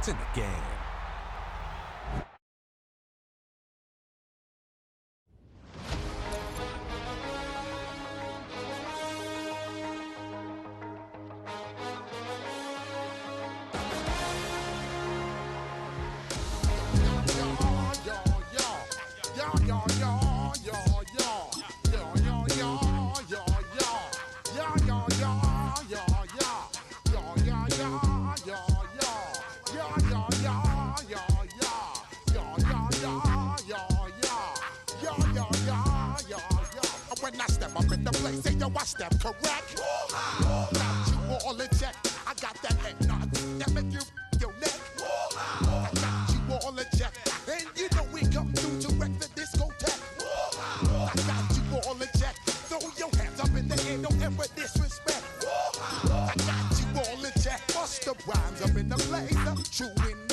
It's in the game. When I step up in the place, say yo, I step correct. Got you all in check. I got that head nod that make you your neck. I got you all in check, and you know we come through to wreck the discotheque. I got you all in check. Throw your hands up in the air, don't ever disrespect. I got you all in check. Bust the rhymes up in the place, I'm true indeed.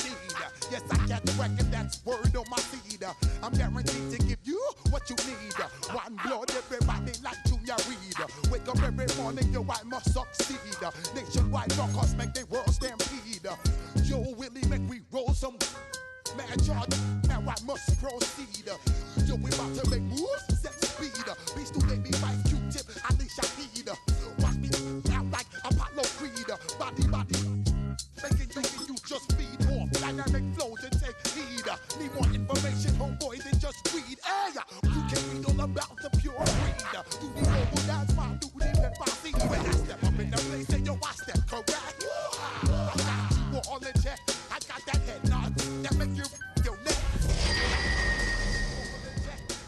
Yes, I got the record, that's word on my feed. I'm guaranteed to give you what you need. One blood, everybody like Junior Reed. Wake up every morning, yo, I must succeed. Nationwide rockers make the world stampede. Yo, Willie, make we roll some mad charge. Now I must proceed. Yo, we about to make moves, set speed. Beast to baby, Vice Q-tip, Alicia Heed. Watch me out like Apollo Creed. Body, making you just feed off dynamic flows and take heed. Need more information, homeboy, than just read. Hey, you can read all about the pure breed. You need noble, that's my duty. If I see when I step up in the place, say yo, I step correct. I got you all in check. I got that head nod that make you your neck.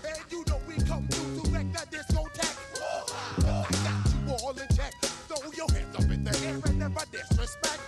And you know we come through to wreck the discotheque. I got you all in check. Throw your hands up in the air and never disrespect.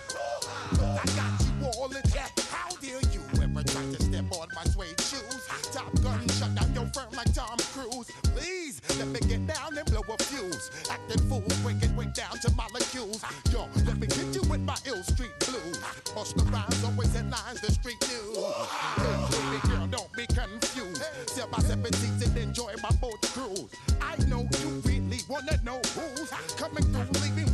I got you all in check. How dare you ever try to step on my suede shoes? Top Gun shut down your firm like Tom Cruise. Please let me get down and blow a fuse. Acting fool, break it way down to molecules. Yo, let me hit you with my ill street blues. Bust the rhymes, always headlines the street news. Hey, baby girl, don't be confused. Sell my 17s and enjoy my boat cruise. I know you really wanna know who's coming through, leaving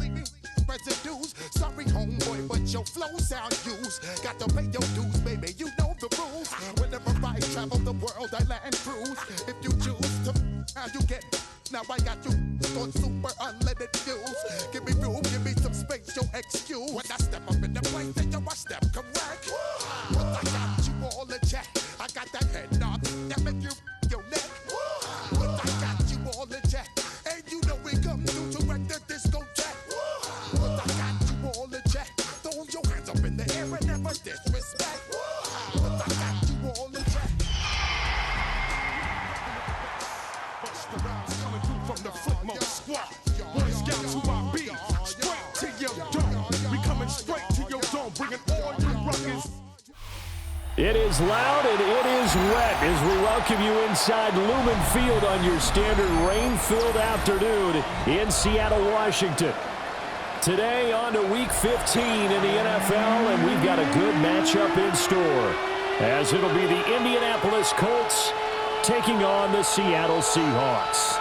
residues. Sorry, homeboy, but your flow sound used. Got to pay your dues, baby, you know the rules. Whenever I travel the world, I land cruise. If you choose to, how you get. Now I got you on super unleaded fuels. Give me room, give me some space, your excuse. When I step up in the place, then yo, I step correct. But I got you all in check. I got that head nod that make you your neck. But I got you all in check. And you know we come through to wreck the discotheque. But I got you all in check. Throw your hands up in the air and never disrespect. But I got you all in check. Bust the rhymes coming through from the footmost squad. Boy Scouts who I be, straight to your dome. We coming straight to your dome, bringing all your ruckus. It is loud and it is wet as we welcome you inside Lumen Field on your standard rain-filled afternoon in Seattle, Washington. Today on to Week 15 in the NFL, and we've got a good matchup in store, as it'll be the Indianapolis Colts taking on the Seattle Seahawks.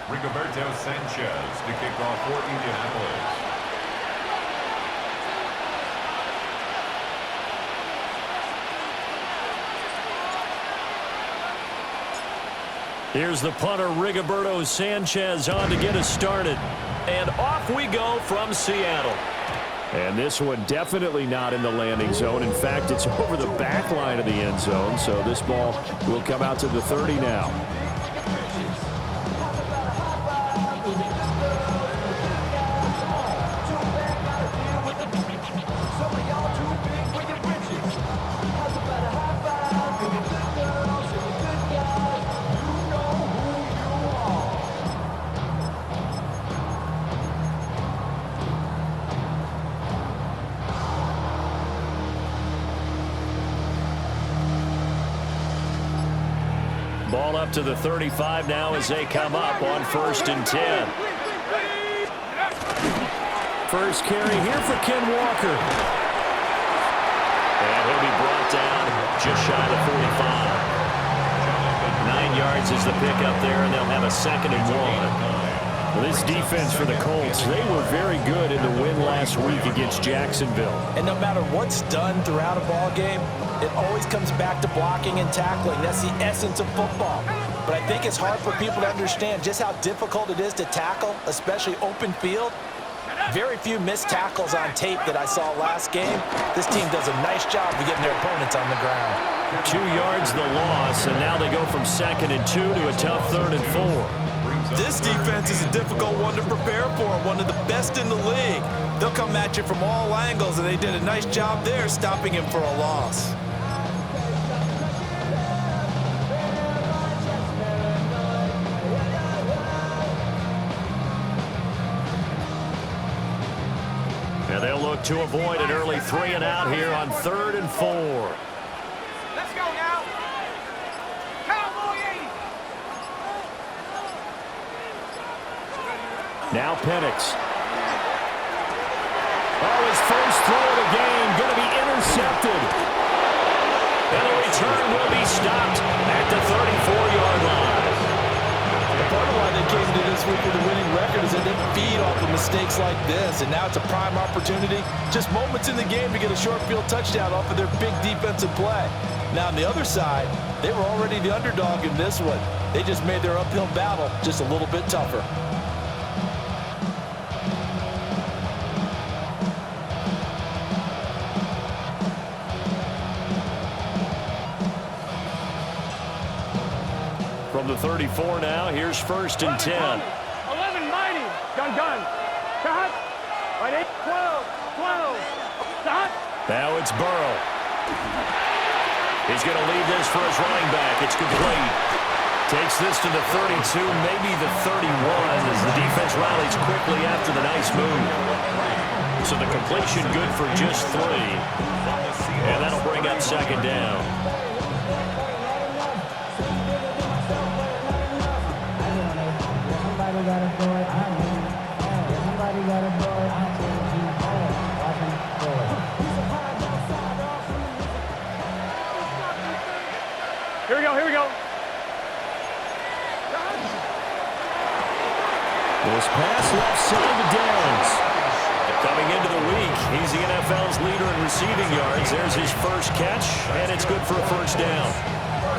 Rigoberto Sanchez to kick off for Indianapolis. Here's the punter, Rigoberto Sanchez, on to get us started. And off we go from Seattle. And this one definitely not in the landing zone. In fact, it's over the back line of the end zone. So this ball will come out to the 30 now. up to the 35 now as they come up on 1st and 10. First carry here for Ken Walker. And he'll be brought down just shy of the 45. 9 yards is the pickup there, and they'll have a 2nd and 1. Well, this defense for the Colts, they were very good in the win last week against Jacksonville. And no matter what's done throughout a ball game, it always comes back to blocking and tackling. That's the essence of football. But I think it's hard for people to understand just how difficult it is to tackle, especially open field. Very few missed tackles on tape that I saw last game. This team does a nice job of getting their opponents on the ground. 2 yards the loss, and now they go from 2nd and 2 to a tough 3rd and 4. This defense is a difficult one to prepare for, one of the best in the league. They'll come at you from all angles, and they did a nice job there stopping him for a loss. And they'll look to avoid an early 3 and out here on 3rd and 4. Let's go now. Cowboy 80. Now Penix. Oh, his first throw of the game going to be intercepted. And the return will be stopped at the 34-yard line. Part of why they came into this week with a winning record is that they feed off of mistakes like this, and now it's a prime opportunity. Just moments in the game to get a short field touchdown off of their big defensive play. Now on the other side, they were already the underdog in this one. They just made their uphill battle just a little bit tougher. From the 34 now, here's 1st and 10. 11 mighty. Gun. Cut. Right 8, 12. Stop. Now it's Burrow. He's going to leave this for his running back. It's complete. Takes this to the 32, maybe the 31, as the defense rallies quickly after the nice move. So the completion good for just 3. And that'll bring up 2nd down. Here we go. This pass left side to Downs. Coming into the week, he's the NFL's leader in receiving yards. There's his first catch, and it's good for a 1st down.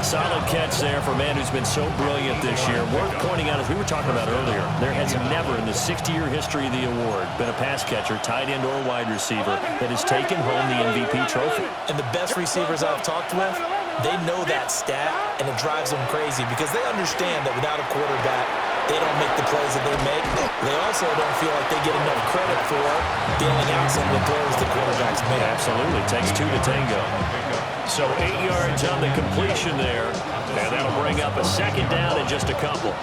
Solid catch there for a man who's been so brilliant this year. Worth pointing out, as we were talking about earlier, there has never in the 60-year history of the award been a pass catcher, tight end or wide receiver, that has taken home the MVP trophy. And the best receivers I've talked with, they know that stat, and it drives them crazy because they understand that without a quarterback, they don't make the plays that they make. They also don't feel like they get enough credit for dealing out some of the throws the quarterbacks make. Absolutely. Takes 2 to tango. So 8 yards on the completion there, and that'll bring up a 2nd down in just a couple.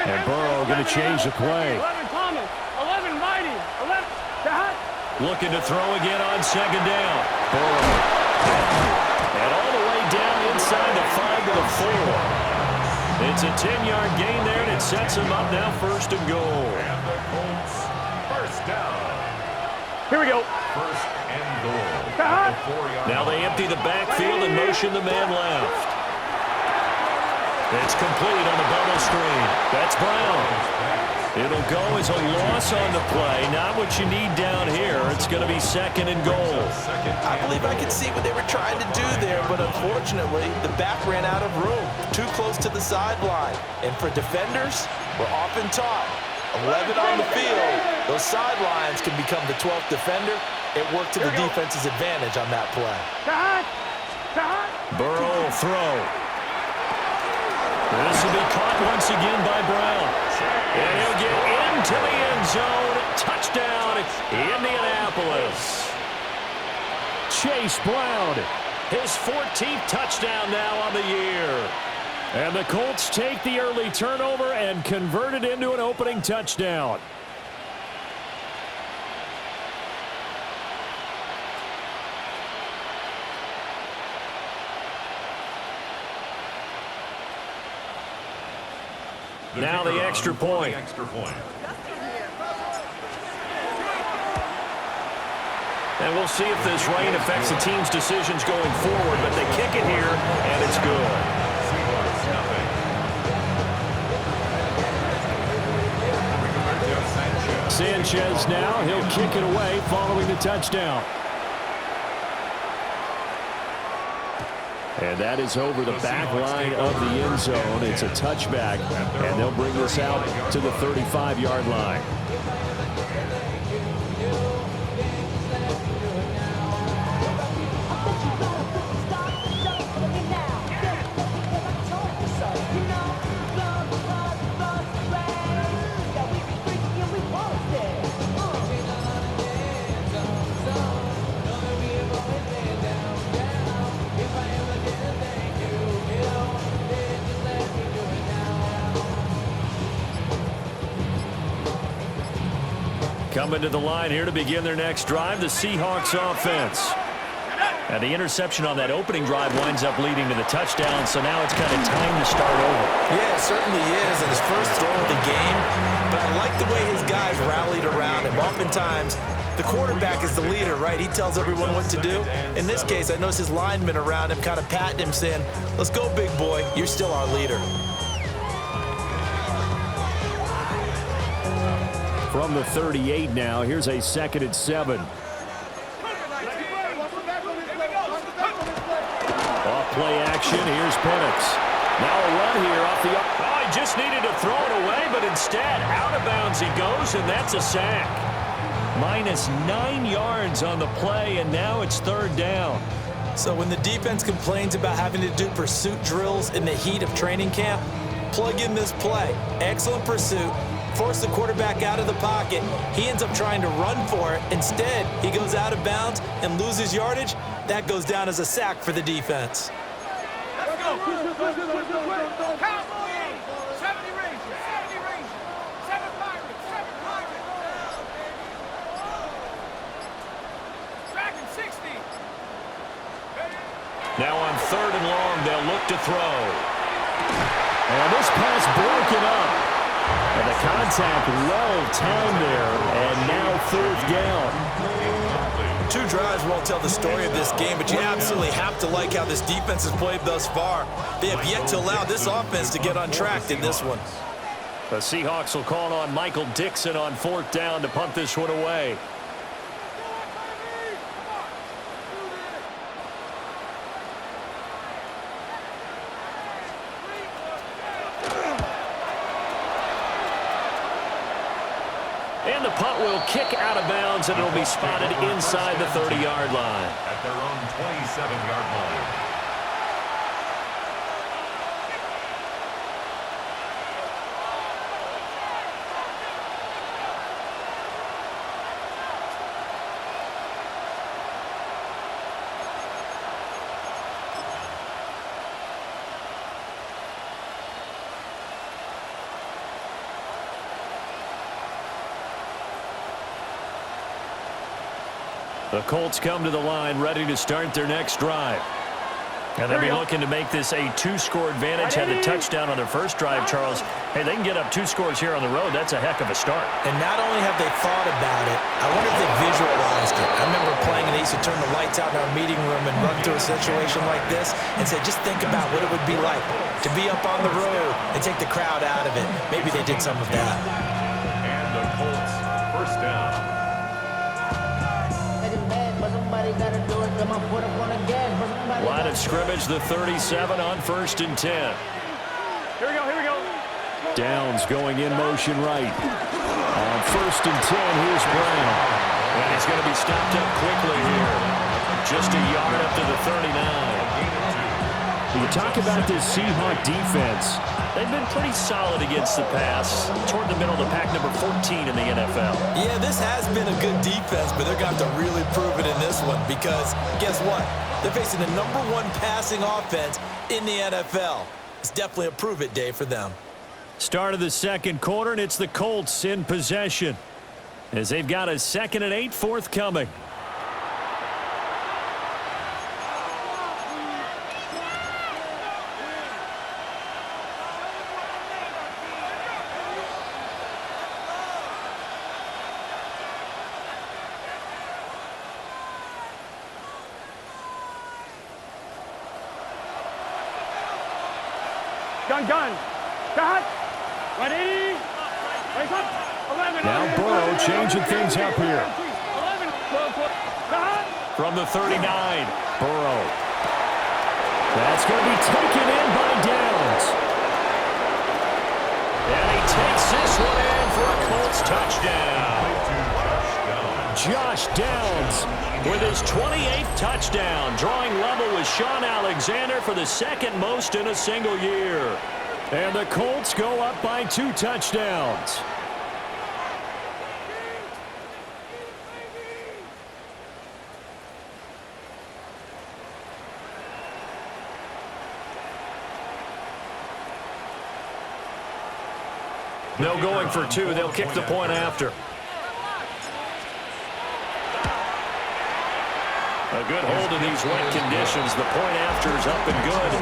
And Burrow going to change the play. 11 Thomas. 11 mighty. 11 Cut. Looking to throw again on 2nd down. Burrow. And all the way down inside the 5 to the 4. It's a 10-yard gain there, and it sets him up now 1st and goal. And the Colts, 1st down. Here we go. 1st and goal. Cut. Now they empty the backfield and motion the man left. It's complete on the bubble screen. That's Brown. It'll go as a loss on the play. Not what you need down here. It's going to be 2nd and goal. I believe I could see what they were trying to do there, but unfortunately, the back ran out of room. Too close to the sideline. And for defenders, we're often taught, 11 on the field, those sidelines can become the 12th defender. It worked to the defense's advantage on that play. Burrow will throw. This will be caught once again by Brown. And he'll get into the end zone. Touchdown, Indianapolis. Chase Brown, his 14th touchdown now on the year. And the Colts take the early turnover and convert it into an opening touchdown. Now the extra point. And we'll see if this rain affects the team's decisions going forward, but they kick it here, and it's good. Sanchez now, he'll kick it away following the touchdown. And that is over the back line of the end zone. It's a touchback, and they'll bring this out to the 35-yard line. Coming to the line here to begin their next drive, the Seahawks offense. And the interception on that opening drive winds up leading to the touchdown, so now it's kind of time to start over. Yeah, it certainly is, and his first throw of the game. But I like the way his guys rallied around him. Oftentimes, the quarterback is the leader, right? He tells everyone what to do. In this case, I noticed his linemen around him kind of patting him, saying, "Let's go, big boy. You're still our leader." From the 38 now, here's a 2nd and 7. Off play action, here's Penix. Now a run here off the... Oh, he just needed to throw it away, but instead, out of bounds he goes, and that's a sack. -9 yards on the play, and now it's 3rd down. So when the defense complains about having to do pursuit drills in the heat of training camp, plug in this play. Excellent pursuit. Force the quarterback out of the pocket. He ends up trying to run for it. Instead, he goes out of bounds and loses yardage. That goes down as a sack for the defense. Let's go. 70 Rangers. 7 Pirates. Dragon 60. Now on 3rd and long, they'll look to throw. And this pass broken up. And the contact well timed there, and now 3rd down. 2 drives won't tell the story of this game, but you absolutely have to like how this defense has played thus far. They have yet to allow this offense to get on track in this one. The Seahawks will call on Michael Dixon on 4th down to punt this one away. And the punt will kick out of bounds, and it'll be spotted inside the 30-yard line. At their own 27-yard line. The Colts come to the line ready to start their next drive. And they'll be looking to make this a 2-score advantage. Had the touchdown on their first drive, Charles. Hey, they can get up 2 scores here on the road. That's a heck of a start. And not only have they thought about it, I wonder if they visualized it. I remember playing and they used to turn the lights out in our meeting room and run through a situation like this and say, just think about what it would be like to be up on the road and take the crowd out of it. Maybe they did some of that. And the Colts first down. Line of scrimmage, the 37 on 1st and 10. Here we go. Downs going in motion right. On 1st and 10, here's Brown. And he's going to be stopped up quickly here. Just a yard up to the 39. You talk about this Seahawk defense. They've been pretty solid against the pass. Toward the middle of the pack, number 14 in the NFL. Yeah, this has been a good defense, but they're going to have to really prove it in this one because guess what? They're facing the #1 passing offense in the NFL. It's definitely a prove-it day for them. Start of the 2nd quarter, and it's the Colts in possession as they've got a 2nd and 8 forthcoming. Gun. Cut. Ready. Wake up. 11. Now Burrow changing things up here. 11. Cut. From the 39, Burrow. That's going to be taken in by Downs. And he takes this one in for a Colts touchdown. Josh Downs with his 28th touchdown, drawing level with Sean Alexander for the second most in a single year. And the Colts go up by 2 touchdowns. No going for 2. They'll kick the point after. A good hold in these wet conditions. The point after is up and good.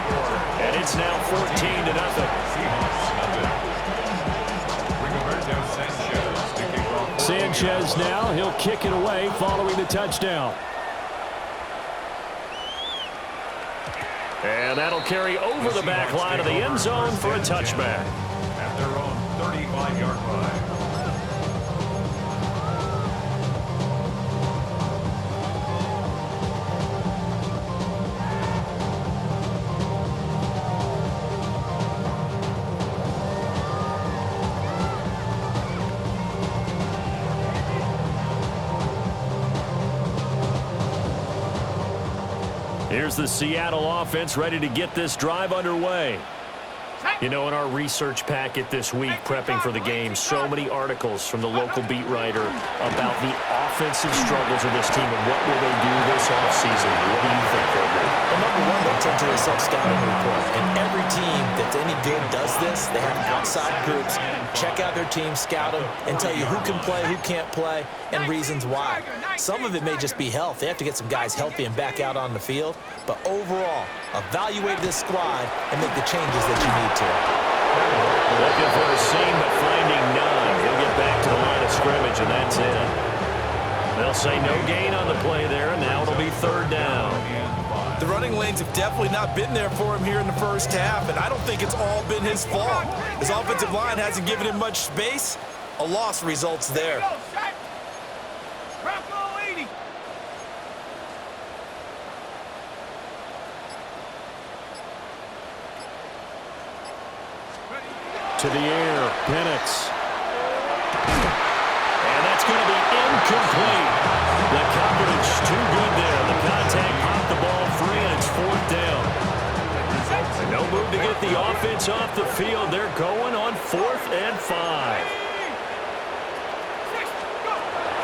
And it's now 14-0. Sanchez now, he'll kick it away following the touchdown. And that'll carry over the back line of the end zone for a touchback. At their own 35-yard line. Here's the Seattle offense ready to get this drive underway. You know, in our research packet this week, prepping for the game, so many articles from the local beat writer about the offensive struggles of this team and what will they do this offseason. What do you think they'll do? Well, number one, they tend to a self-scouting report. And every team that's any good does this. They have outside groups, check out their team, scout them, and tell you who can play, who can't play, and reasons why. Some of it may just be health. They have to get some guys healthy and back out on the field. But overall, evaluate this squad and make the changes that you need to. Looking for a seam, but finding none. He'll get back to the line of scrimmage, and that's it. They'll say no gain on the play there, and now it'll be 3rd down. The running lanes have definitely not been there for him here in the first half, and I don't think it's all been his fault. His offensive line hasn't given him much space. A loss results there. To the air, Penix. And that's going to be incomplete. The coverage too good there. The contact popped the ball free, and it's 4th down. No move to get the offense off the field. They're going on 4th and 5.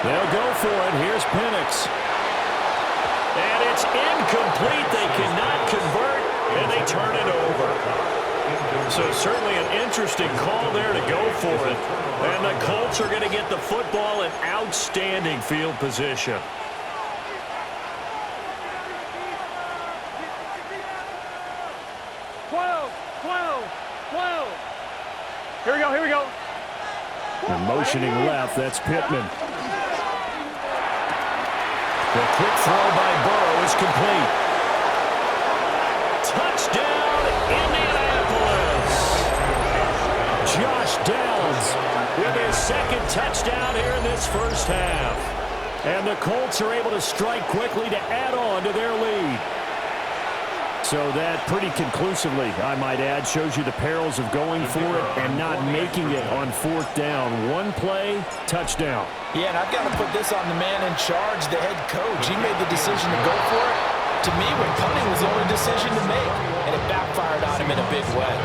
They'll go for it. Here's Penix. And it's incomplete. They cannot convert, and they turn it over. So certainly an interesting call there to go for it. And the Colts are going to get the football in outstanding field position. Twelve. Here we go. And motioning left, that's Pittman. The quick throw by Burrow is complete. Touchdown, Indianapolis. Josh Downs with his 2nd touchdown here in this first half. And the Colts are able to strike quickly to add on to their lead. So that pretty conclusively, I might add, shows you the perils of going for it and not making it on 4th down. One play, touchdown. Yeah, and I've got to put this on the man in charge, the head coach. He made the decision to go for it. To me, when punting was the only decision to make, and it backfired on him in a big way.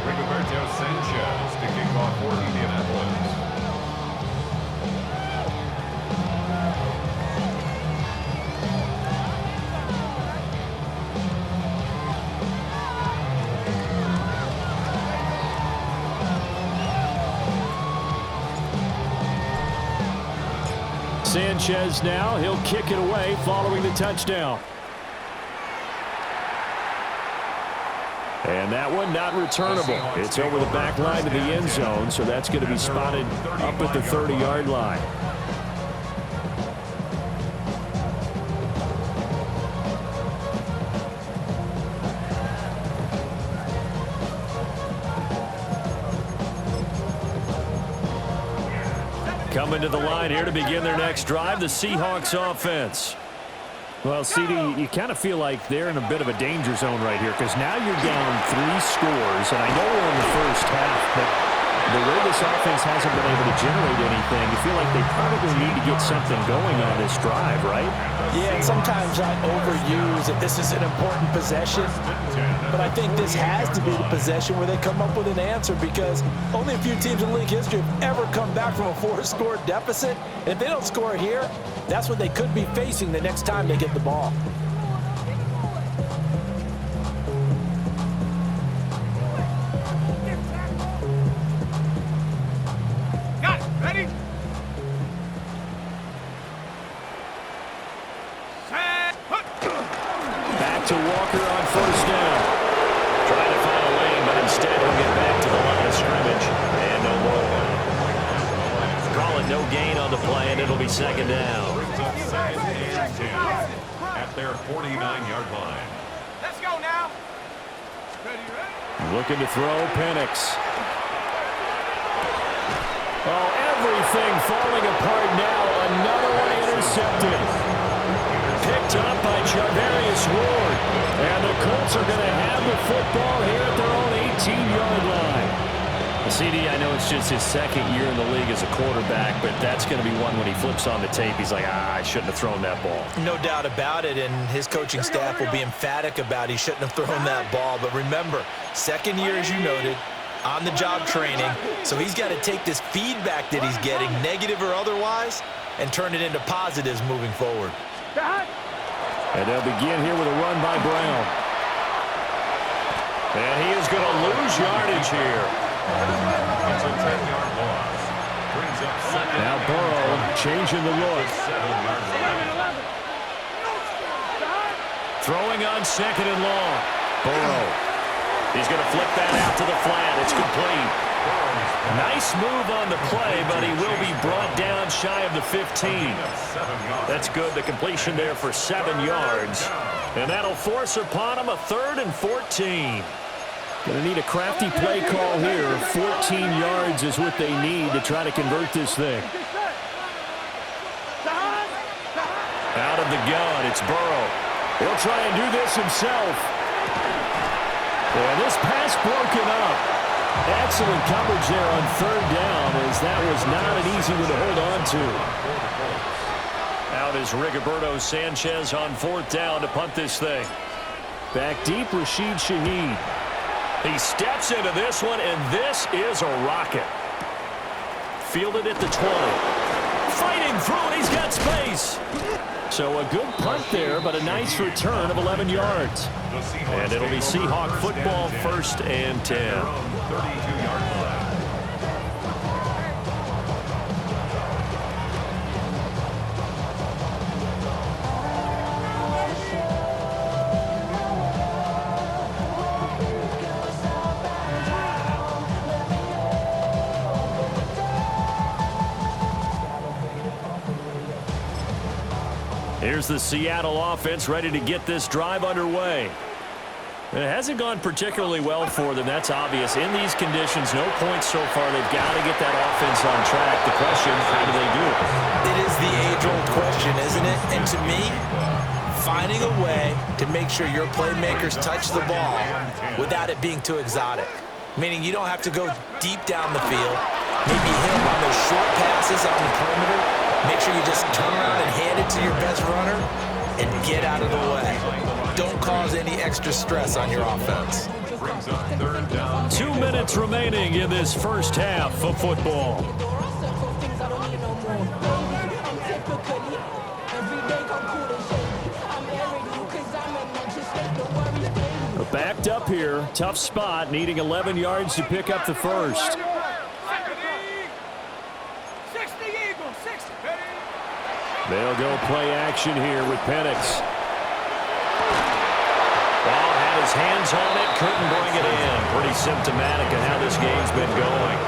Rigoberto Sanchez to kick off for Indianapolis. Sanchez now, he'll kick it away following the touchdown. And that one not returnable. It's over the back line of the end zone, so that's going to be spotted up at the 30-yard line. Coming to the line here to begin their next drive, the Seahawks offense. Well, CD, you kind of feel like they're in a bit of a danger zone right here because now you're down 3 scores, and I know we're in the first half, but the way this offense hasn't been able to generate anything, you feel like they probably need to get something going on this drive, right? Yeah, and sometimes I overuse that this is an important possession, but I think this has to be the possession where they come up with an answer because only a few teams in league history have ever come back from a 4-score deficit. And if they don't score here, that's what they could be facing the next time they get the ball. Got it. Ready? Set. Back to Walker on first down. Trying to find a lane, but instead he'll get back to the line of scrimmage. And no more. Call it no gain on the play, and it'll be second down. At their 49-yard line. Let's go now. Ready? Looking to throw, Penix. Oh, everything falling apart now. Another one intercepted. Picked up by Charvarius Ward. And the Colts are going to have the football here at their own 18-yard line. CD, I know it's just his second year in the league as a quarterback, but that's going to be one when he flips on the tape. He's like, I shouldn't have thrown that ball. No doubt about it, and his coaching staff will be emphatic about he shouldn't have thrown that ball. But remember, second year, as you noted, on-the-job training, so he's got to take this feedback that he's getting, negative or otherwise, and turn it into positives moving forward. And they'll begin here with a run by Brown. And he is going to lose yardage here. It's a 10-yard loss. Brings up second. Now Burrow changing the look. 7-yard line. Throwing on second and long. Burrow. He's going to flip that out to the flat. It's complete. Nice move on the play, but he will be brought down shy of the 15. That's good. The completion there for 7 yards. And that'll force upon him a 3rd and 14. Going to need a crafty play call here. 14 yards is what they need to try to convert this thing. Out of the gun, it's Burrow. He'll try and do this himself. And this pass broken up. Excellent coverage there on 3rd down, as that was not an easy one to hold on to. Out is Rigoberto Sanchez on 4th down to punt this thing. Back deep, Rashid Shaheed. He steps into this one, and this is a rocket. Fielded at the 20. Fighting through it, he's got space. So a good punt there, but a nice return of 11 yards. And it'll be Seahawk football, 1st and 10. 32-yard line. Here's the Seattle offense ready to get this drive underway. It hasn't gone particularly well for them. That's obvious. In these conditions, no points so far. They've got to get that offense on track. The question, how do they do it? It is the age-old question, isn't it? And to me, finding a way to make sure your playmakers touch the ball without it being too exotic. Meaning you don't have to go deep down the field. Maybe hit them on those short passes on the perimeter. Make sure you just turn around and hand it to your best runner and get out of the way. Don't cause any extra stress on your offense. 2 minutes remaining in this first half of football. Backed up here, tough spot, needing 11 yards to pick up the first. They'll go play action here with Penix. Ball had his hands on it, couldn't bring it in. Pretty symptomatic of how this game's been going.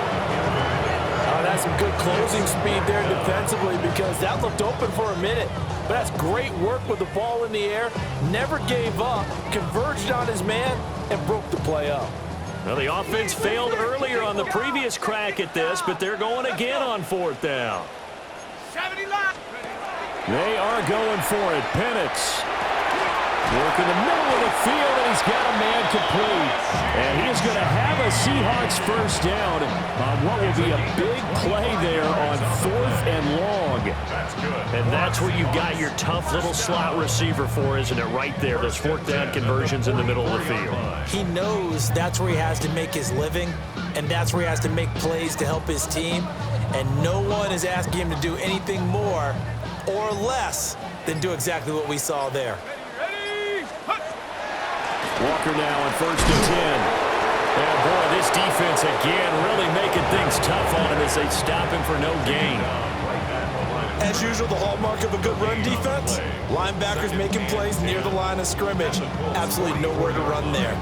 That's some good closing speed there defensively because that looked open for a minute. But that's great work with the ball in the air. Never gave up, converged on his man, and broke the play up. Well, the offense failed earlier on the previous crack at this, but they're going again on 4th down. They are going for it. Penix. Work in the middle of the field, and he's got a man complete. And he is going to have a Seahawks first down on what will be a big play there on 4th and long. That's good. And that's where you got your tough little slot receiver for, isn't it? Right there, those 4th down conversions in the middle of the field. He knows that's where he has to make his living, and that's where he has to make plays to help his team. And no one is asking him to do anything more or less than do exactly what we saw there. Walker now on 1st and 10. And boy, this defense again really making things tough on him as they stop him for no gain. As usual, the hallmark of a good run defense, linebackers making plays near the line of scrimmage. Absolutely nowhere to run there.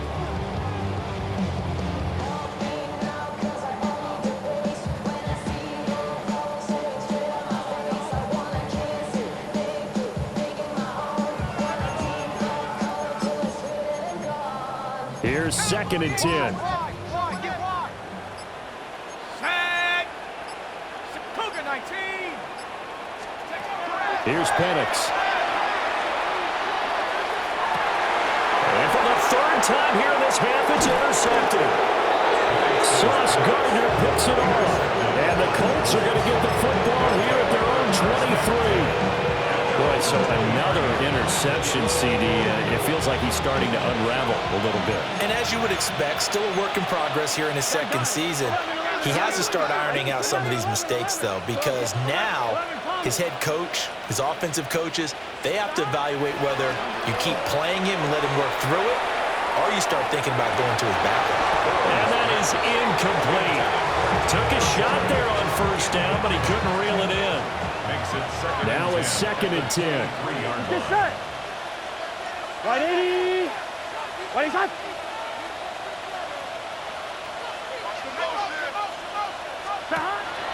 Here's 2nd and 10. Here's Penix. And for the 3rd time here in this half, it's intercepted. Sauce Gardner picks it off. And the Colts are going to get the football here at their own 23. Boy, so another interception, CD. It feels like he's starting to unravel a little bit. And as you would expect, still a work in progress here in his 2nd season. He has to start ironing out some of these mistakes, though, because now his head coach, his offensive coaches, they have to evaluate whether you keep playing him and let him work through it, or you start thinking about going to his backup. And that is incomplete. Took a shot there on 1st down, but he couldn't reel it in. Now it's 2nd and 10. Get set. Right 80. Right side.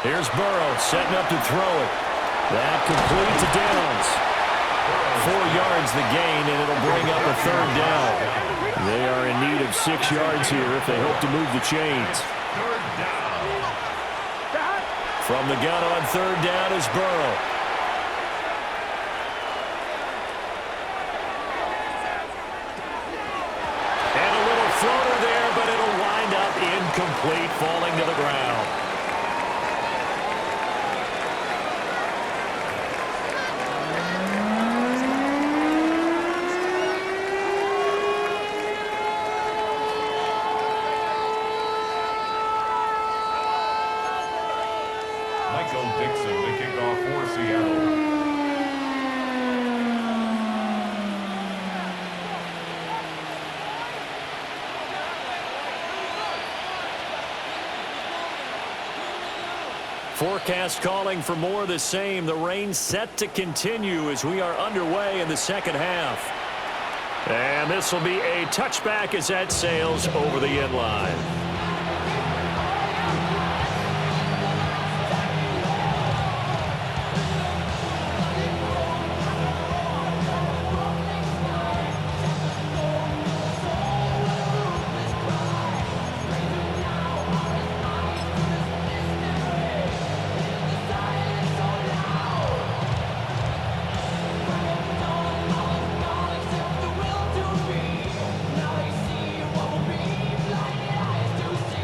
Here's Burrow setting up to throw it. That complete to Downs. 4 yards the gain, and it'll bring up a 3rd down. They are in need of 6 yards here if they hope to move the chains. From the gun on 3rd down is Burrow. And a little floater there, but it'll wind up incomplete, falling to the ground. Forecast calling for more of the same. The rain set to continue as we are underway in the 2nd half. And this will be a touchback as that sails over the end line.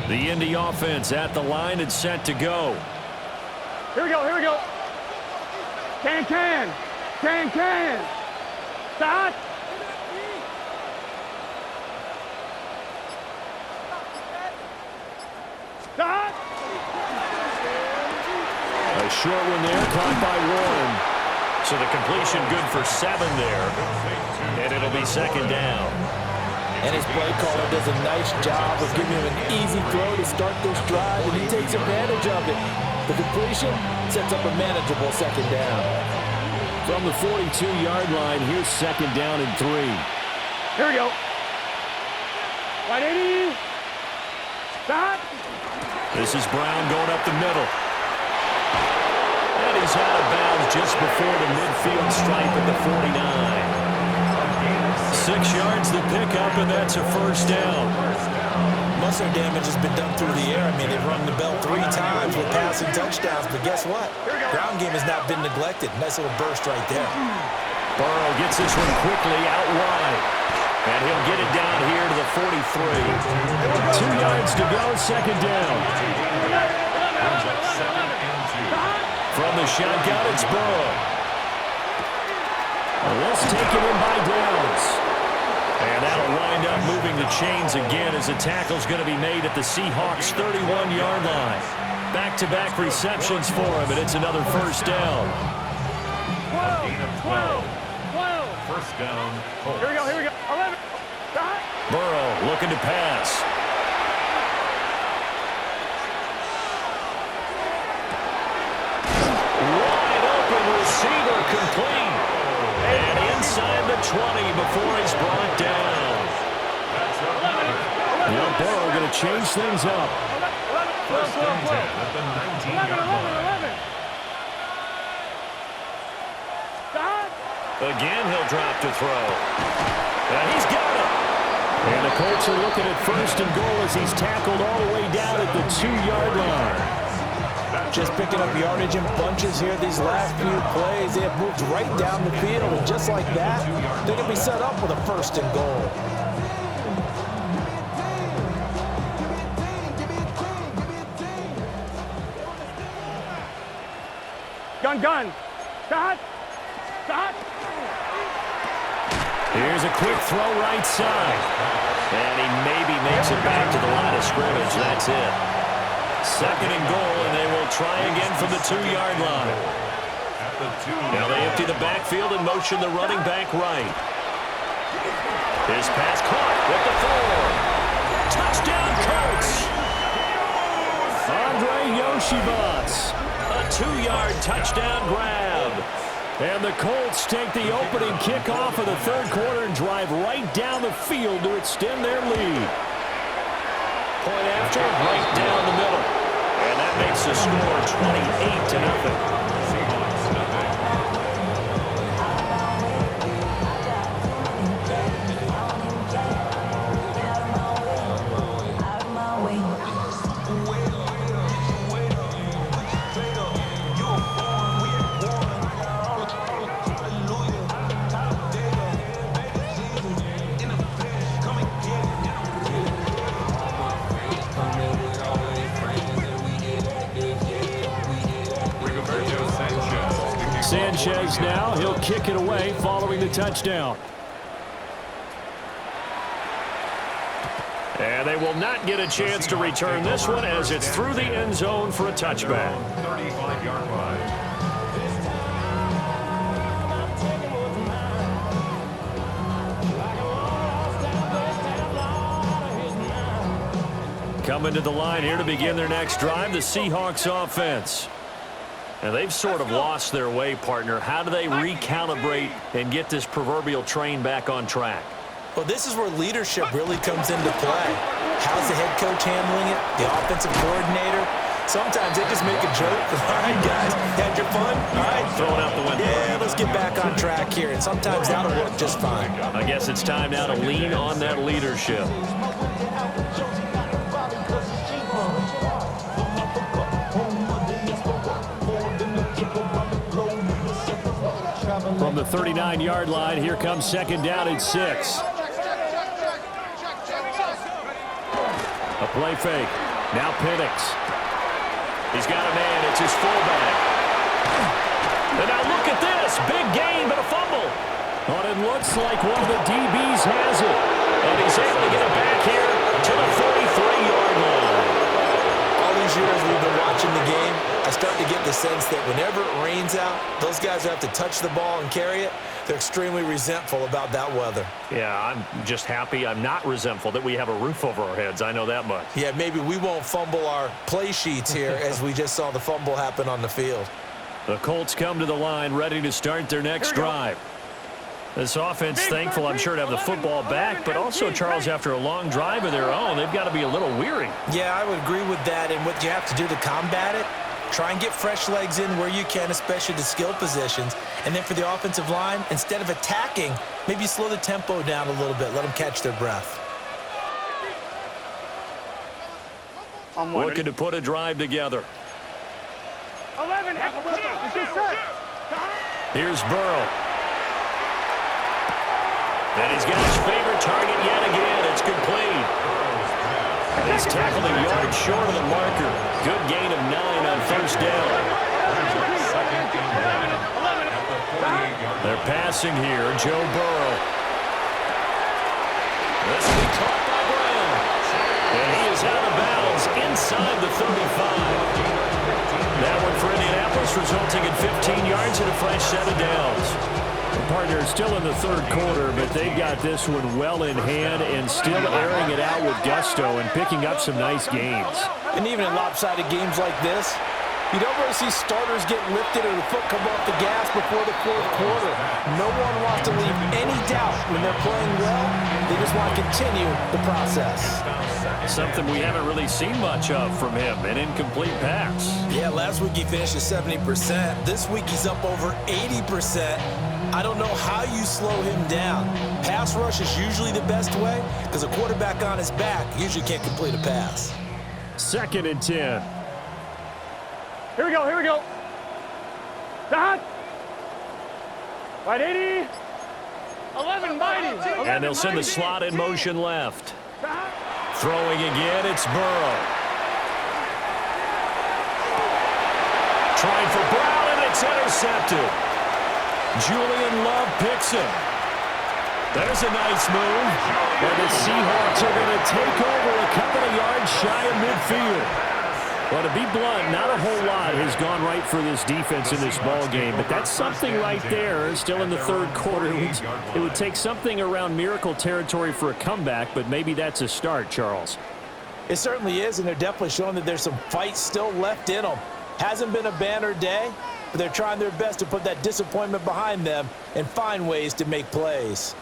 The Indy offense at the line and set to go. Here we go, here we go. Can. Start. Start. A short one there, caught by Warren. So the completion good for 7 there. And it'll be 2nd down. And his play caller does a nice job of giving him an easy throw to start this drive, and he takes advantage of it. The completion sets up a manageable 2nd down. From the 42-yard line, here's 2nd down and 3. Here we go. Right 80. Stop. This is Brown going up the middle. And he's out of bounds just before the midfield stripe at the 49. 6 yards the pickup, and that's a 1st down. Also, damage has been done through the air. I mean, they've rung the bell 3 times with passing touchdowns, but guess what? Ground game has not been neglected. Nice little burst right there. Burrow gets this one quickly out wide. And he'll get it down here to the 43. 2 yards to go, second down. From the shotgun, it's Burrow. Let's take it in by downs. And that'll wind up moving the chains again as the tackle's going to be made at the Seahawks' 31-yard line. Back-to-back receptions for him, and it's another first down. 12. First down. Here we go. 11. Burrow looking to pass. Wide open receiver complete. And inside the 20 before he's brought down. Now Burrow going to change things up. First and 10 at the 19-yard line. 11. Again, he'll drop to throw. And he's got it. And the Colts are looking at first and goal as he's tackled all the way down at the 2-yard line. Just picking up yardage in bunches here these last few plays. They have moved right down the field, and just like that, they're going to be set up with a first and goal. Gun. Stop. Here's a quick throw right side. And he maybe makes it back to the line of scrimmage. That's it. Second and goal, and they will try again from the 2-yard line. Now they empty the backfield and motion the running back right. His pass caught with the 4. Touchdown, Colts! Andre Yoshibas. A 2-yard touchdown grab. And the Colts take the opening kickoff of the third quarter and drive right down the field to extend their lead. Point after, right down the middle. And that makes the score 28-0. Sanchez now, he'll kick it away following the touchdown. And they will not get a chance to return this one as it's through the end zone for a touchback. 35-yard line. Coming to the line here to begin their next drive, the Seahawks offense. And they've sort of lost their way, partner. How do they recalibrate and get this proverbial train back on track? Well, this is where leadership really comes into play. How's the head coach handling it? The offensive coordinator? Sometimes they just make a joke. All right, guys, had your fun? All right. Throw it out the window. Yeah, let's get back on track here. And sometimes that'll work just fine. I guess it's time now to lean on that leadership. From the 39-yard line, here comes second down and 6. A play fake. Now Penix. He's got a man. It's his fullback. And now look at this. Big gain, but a fumble. But it looks like one of the DBs has it. And he's able to get it back here to the 43-yard line. All these years we've been watching the game, I start to get the sense that whenever it rains out, those guys who have to touch the ball and carry it, they're extremely resentful about that weather. Yeah, I'm just happy I'm not resentful that we have a roof over our heads. I know that much. Yeah, maybe we won't fumble our play sheets here as we just saw the fumble happen on the field. The Colts come to the line ready to start their next drive. This offense thankful, I'm sure, to have the football back, but also, Charles, after a long drive of their own, they've got to be a little weary. Yeah, I would agree with that, and what you have to do to combat it, try and get fresh legs in where you can, especially the skill positions. And then for the offensive line, instead of attacking, maybe slow the tempo down a little bit, let them catch their breath. Looking to put a drive together. 11. Here's Burrow. And he's got his favorite target yet again. It's complete. He's tackled a yard short of the marker. Good gain of 9 on first down. They're passing here. Joe Burrow. This will be caught by Brown. And he is out of bounds inside the 35. That one for Indianapolis, resulting in 15 yards and a fresh set of downs. The partner still in the third quarter, but they've got this one well in hand and still airing it out with gusto and picking up some nice gains. And even in lopsided games like this, you don't really see starters get lifted or the foot come off the gas before the fourth quarter. No one wants to leave any doubt when they're playing well. They just want to continue the process. Something we haven't really seen much of from him, an incomplete pass. Yeah, last week he finished at 70%. This week he's up over 80%. I don't know how you slow him down. Pass rush is usually the best way because a quarterback on his back usually can't complete a pass. 2nd and 10. Here we go. Dot. Right 80. 11 mighty. And they'll send the slot in motion left. Throwing again, it's Burrow. Trying for Brown, and it's intercepted. Julian Love picks him. There's a nice move. And the Seahawks are going to take over a couple of yards shy of midfield. Well, to be blunt, not a whole lot has gone right for this defense in this ball game, but that's something right there. Still in the third quarter, it would take something around miracle territory for a comeback, but maybe that's a start, Charles. It certainly is, and they're definitely showing that there's some fight still left in them. Hasn't been a banner day, but they're trying their best to put that disappointment behind them and find ways to make plays.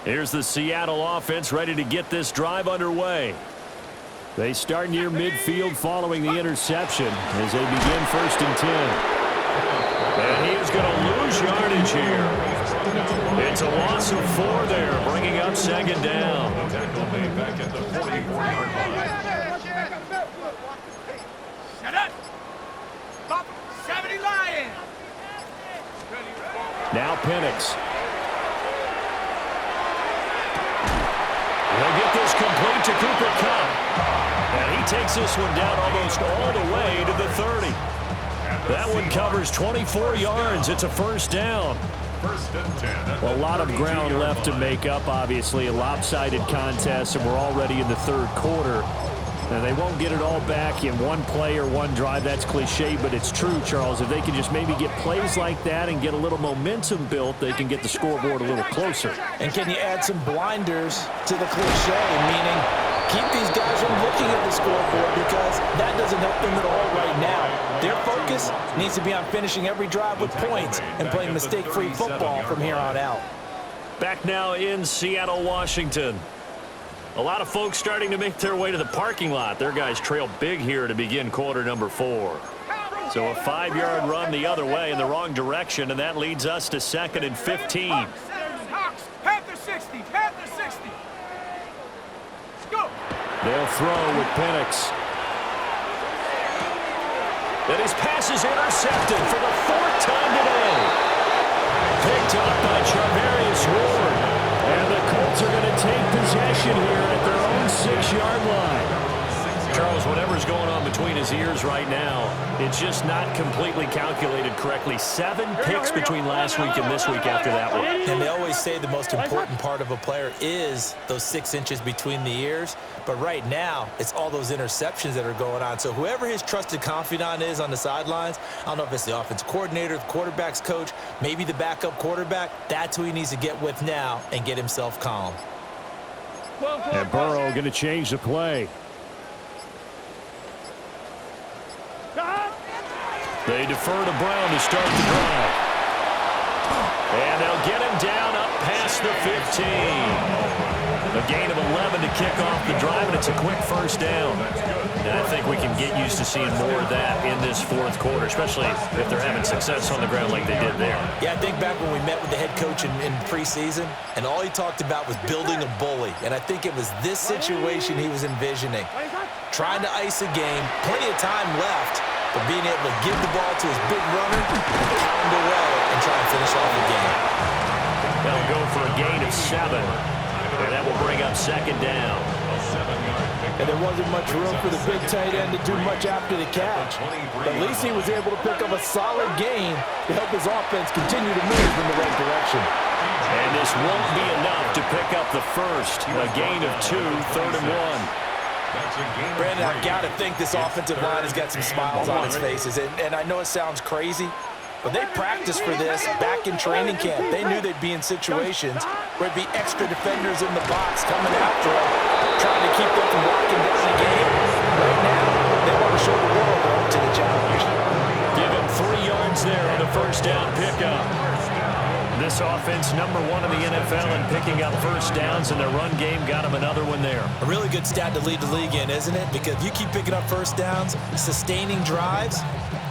Here's the Seattle offense ready to get this drive underway. They start near midfield following the interception as they begin 1st and 10. And he is going to lose yardage here. It's a loss of 4 there, bringing up 2nd down. Back at the 44-yard line. Shut up! Pop 70 Lions! Now Penix. They'll get this complete to Cooper Kupp. And he takes this one down almost all the way to the 30. That one covers 24 yards. It's a 1st down. 1st and 10. A lot of ground left to make up, obviously. A lopsided contest, and we're already in the third quarter. And they won't get it all back in one play or one drive. That's cliche, but it's true, Charles. If they can just maybe get plays like that and get a little momentum built, they can get the scoreboard a little closer. And can you add some blinders to the cliche, meaning keep these guys from looking at the scoreboard because that doesn't help them at all right now. Their focus needs to be on finishing every drive with points and playing mistake-free football from here on out. Back now in Seattle, Washington. A lot of folks starting to make their way to the parking lot. Their guys trail big here to begin quarter number 4. So a 5-yard run the other way in the wrong direction, and that leads us to 2nd and 15. Hawks, Panther 60, Panther 60. Go! They'll throw with Penix. And his pass is intercepted for the 4th time today. Picked up by Charvarius Ward. And the Colts are going to take possession here at their own 6-yard line. Charles, whatever's going on between his ears right now, it's just not completely calculated correctly. 7 picks between last week and this week after that one. And they always say the most important part of a player is those 6 inches between the ears. But right now, it's all those interceptions that are going on. So whoever his trusted confidant is on the sidelines, I don't know if it's the offensive coordinator, the quarterback's coach, maybe the backup quarterback, that's who he needs to get with now and get himself calm. And Burrow going to change the play. They defer to Brown to start the drive. And they'll get him down up past the 15. A gain of 11 to kick off the drive, and it's a quick first down. And I think we can get used to seeing more of that in this fourth quarter, especially if they're having success on the ground like they did there. Yeah, I think back when we met with the head coach in preseason, and all he talked about was building a bully. And I think it was this situation he was envisioning. Trying to ice a game, plenty of time left, but being able to give the ball to his big runner, pound away, and try and finish off the game. They'll go for a gain of 7. And that will bring up second down. And there wasn't much room for the big tight end to do much after the catch. But at least he was able to pick up a solid gain to help his offense continue to move in the right direction. And this won't be enough to pick up the first. A gain of 2, 3rd and 1. Brandon, I've got to think this offensive line has got some smiles on its faces. And I know it sounds crazy, but they practiced for this back in training camp. They knew they'd be in situations where it'd be extra defenders in the box coming after them, trying to keep them from locking down the game. Right now, they want to show the world they're up to the challenge. Give him 3 yards there on the first down pickup. This offense, number 1 in the NFL in picking up first downs, and their run game got him another one there. A really good stat to lead the league in, isn't it? Because if you keep picking up first downs, sustaining drives,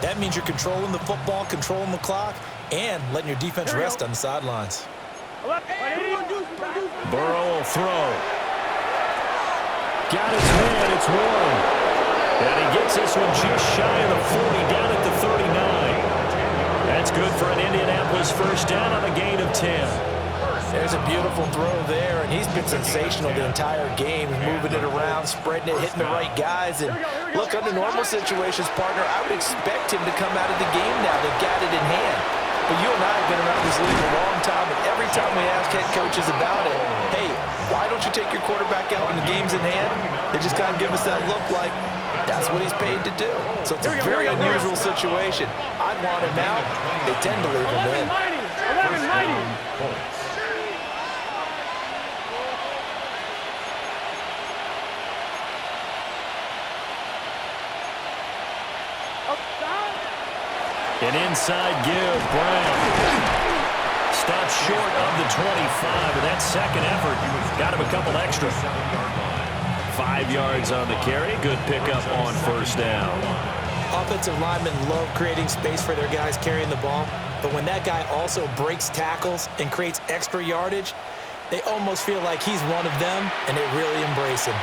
that means you're controlling the football, controlling the clock, and letting your defense rest on the sidelines. Burrow will throw. Got his man, it's 1. And he gets this one just shy of the 40, down at the 39. That's good for an Indianapolis first down on a gain of 10. There's a beautiful throw there, and he's been sensational the entire game, moving it around, spreading it, hitting the right guys. And look, under normal situations, partner, I would expect him to come out of the game now. They've got it in hand. But you and I have been around this league a long time, and every time we ask head coaches about it, hey, why don't you take your quarterback out when the game's in hand? They just kind of give us that look like that's what he's paid to do. So it's a very unusual situation. I'd want him out. They tend to leave him in. 11-90. An inside give, Brown. Stopped short of the 25, and that second effort got him a couple extra. 5 yards on the carry. Good pickup on first down. Offensive linemen love creating space for their guys carrying the ball, but when that guy also breaks tackles and creates extra yardage, they almost feel like he's one of them, and they really embrace him.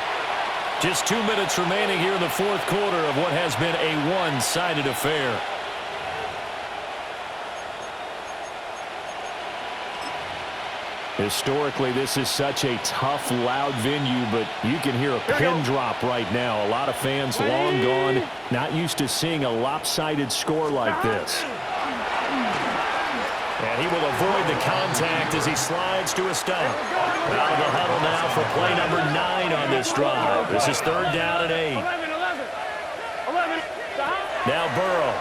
Just 2 minutes remaining here in the fourth quarter of what has been a one-sided affair. Historically, this is such a tough, loud venue, but you can hear a pin drop right now. A lot of fans long gone, not used to seeing a lopsided score like this. And he will avoid the contact as he slides to a stop. Out of the huddle now for play number 9 on this drive. This is 3rd down and 8. 11. Now Burrow.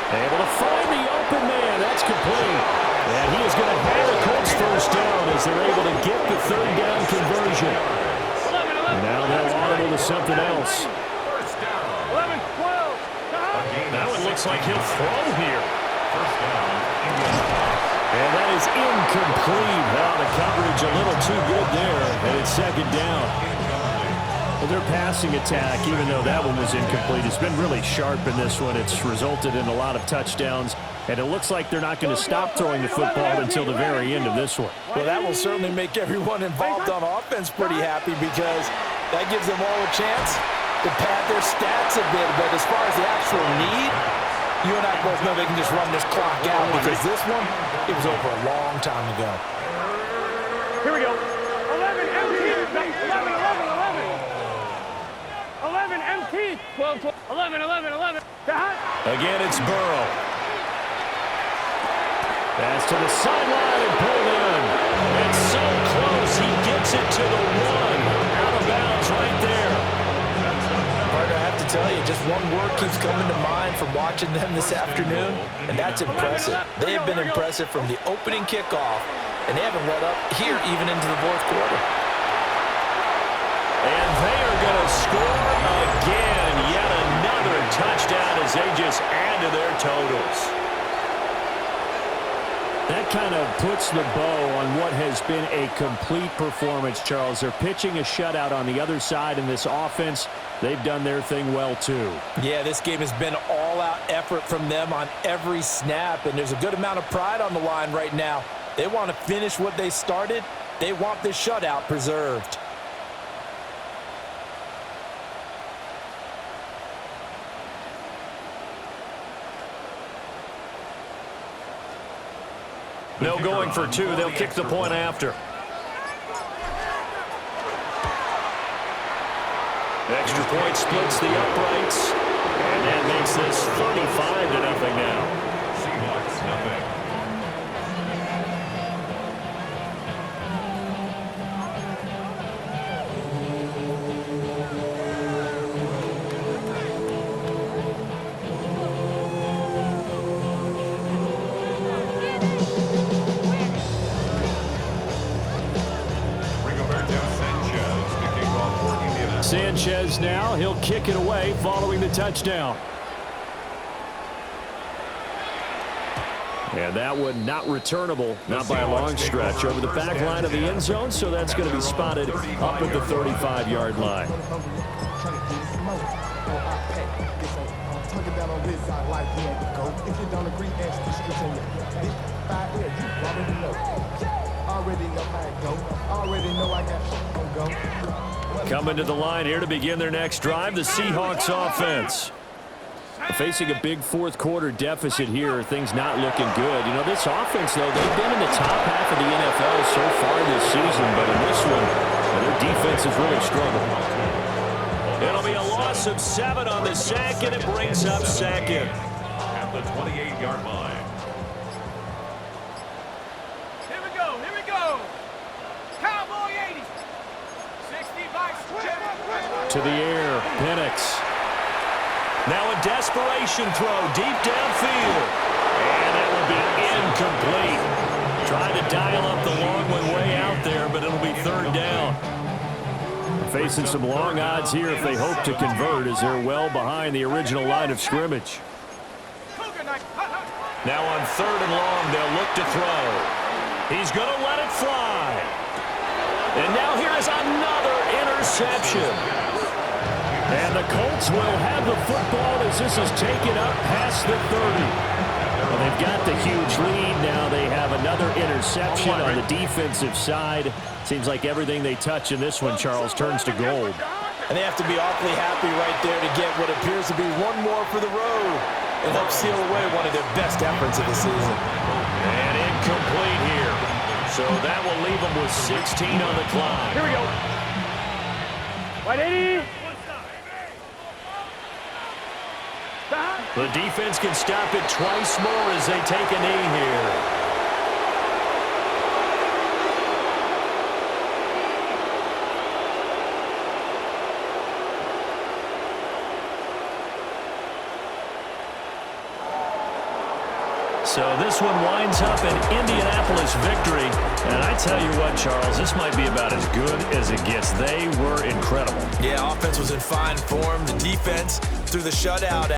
Able to find the open man. That's complete. And he is going to have the Colts first down as they're able to get the 3rd down conversion. Now they'll audible to something else. 11-12. That one looks like he'll throw here. And that is incomplete. Now the coverage a little too good there. And it's 2nd down. Well, their passing attack, even though that one was incomplete, has been really sharp in this one. It's resulted in a lot of touchdowns, and it looks like they're not going to stop throwing the football until the very end of this one. Well, that will certainly make everyone involved on offense pretty happy because that gives them all a chance to pad their stats a bit. But as far as the actual need, you and I both know they can just run this clock out because this one, it was over a long time ago. Here we go. 11 MT. 11. 11 MT. 12. 11. Again, it's Burrow. Pass to the sideline and pulled in. It's so close. He gets it to the 1. Out of bounds right there. Partner, I have to tell you, just one word keeps coming to mind from watching them this afternoon, and that's impressive. They have been impressive from the opening kickoff, and they haven't let up here even into the fourth quarter. And they are going to score again. Yet another touchdown as they just add to their totals. That kind of puts the bow on what has been a complete performance, Charles. They're pitching a shutout on the other side in this offense. They've done their thing well, too. Yeah, this game has been all-out effort from them on every snap, and there's a good amount of pride on the line right now. They want to finish what they started. They want this shutout preserved. No going for two. They'll kick the point after. Extra point splits the uprights. And that makes this 35-0 now. Seahawks, nothing. Sanchez now, he'll kick it away following the touchdown. And that one not returnable, not by a long stretch, over the back line of the end zone, so that's going to be spotted up at the 35-yard line. Coming to the line here to begin their next drive, the Seahawks offense. Facing a big fourth-quarter deficit here, things not looking good. You know, this offense, though, they've been in the top half of the NFL so far this season, but in this one, their defense has really struggled. It'll be a loss of 7 on the sack, and it brings up second. At the 28-yard line. Here we go, here we go. Cowboy 80. 60 To the air, Penix. Now a desperation throw deep downfield. And that will be incomplete. Trying to dial up the long one way out there, but it'll be third down. Facing some long odds here if they hope to convert, as they're well behind the original line of scrimmage. Now on third and long, they'll look to throw. He's going to let it fly. And now here is another interception. And the Colts will have the football as this is taken up past the 30. Well, they've got the huge lead. Now they have another interception on the defensive side. Seems like everything they touch in this one, Charles, turns to gold. And they have to be awfully happy right there to get what appears to be one more for the road and help seal away one of their best efforts of the season. And incomplete here. So that will leave them with 16 on the clock. Here we go. White 80. The defense can stop it twice more as they take a knee here. So this one winds up an Indianapolis victory. And I tell you what, Charles, this might be about as good as it gets. They were incredible. Yeah, offense was in fine form. The defense through the shutout